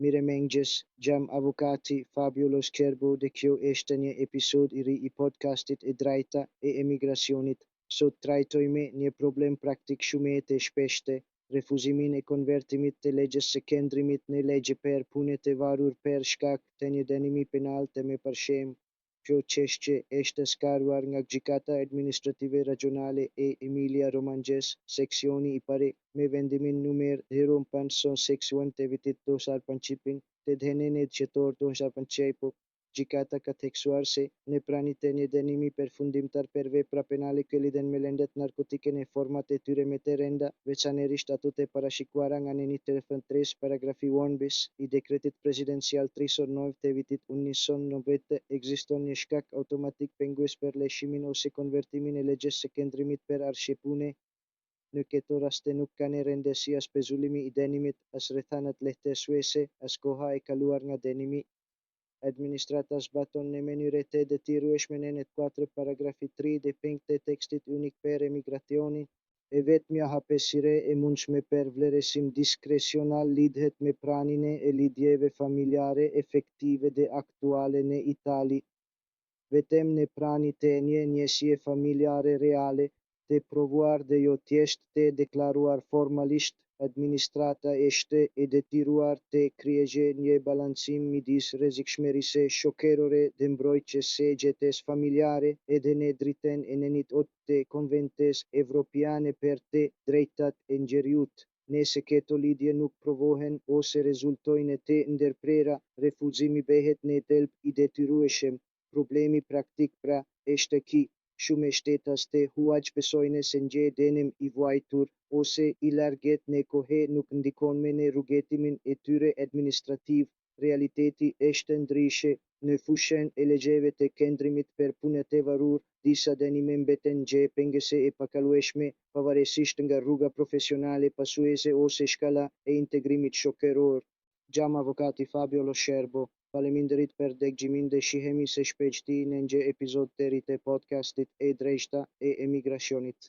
Mirëmëngjes, jam avukati Fabio Lo Scherbo dhe kjo është një episod i ri i podcastit e drejta e emigracionit. Sot trajtojmë një problem praktik shumë të shpeshtë, refuzimin e konvertimit të legjes së qendrimit në legje për punë të varur për shkak të një dënimi penal të mëparshëm. Kjo çështje është sqaruar nga Gjykata Administrative Rajonale e Emilia-Romagjes, seksioni i parë, me vendimin numër 0561 të vitit 2025 të dhënën në dhjetor 2025. Gjykata ka theksuar se në prani të një dënimi përfundimtar për vepra penale që lidhen me lëndët narkotike në format e tyre më të rënda, veçanërisht ato të parashikuara nga anëni 33 paragrafi 1 bis i dekretit presidencial 309 të vitit 1990, ekziston një shkak automatik pengues për lëshimin ose konvertimin e legjes së qendrimit për arsye pune. Në këto raste nuk ka në rëndësi as pezullimi i dënimit, as rrethanat lehtësuese, as koha e kaluar nga dënimi. Administrata zbaton në mënyrë të detyrueshme në 4 paragrafi 3 dhe 5 të tekstit unik për emigracionin, e vetmja hapësirë e mundshme për vlerësim diskrecional lidhet me praninë e lidhjeve familjare efektive dhe aktuale në Itali. Vetëm në prani të një njësie familjare reale, të provuar dhe jo thjesht të deklaruar formalisht, administrata është e detyruar të kryejë një balancim midis rrezikshmërisë shoqërore dhe mbrojtjes së jetës familjare edhe në dritën e nëntë të Konventës Evropiane për të drejtat e njeriut. Nëse këto lidhje nuk provohen ose rezultojnë të ndërprera, refuzimi bëhet në thelb i detyrueshëm. Problemi praktik pra është ky: shumë shtetas të huaj besojnë se një dënim i vuajtur ose i largët në kohë nuk ndikon me në rrugëtimin e tyre administrativ. Realiteti është ndryshe. Në fushën e legjeve të qendrimit për punë të varur, disa dënime mbeten gjë penguese e pakalueshme, pavarësisht nga rruga profesionale pasuese ose shkalla e integrimit shoqëror. Jam avukati Fabio Lo Scherbo. Faleminderit për dëgjimin dhe shihemi së shpejti në një episod të ri të podcastit e drejta e emigracionit.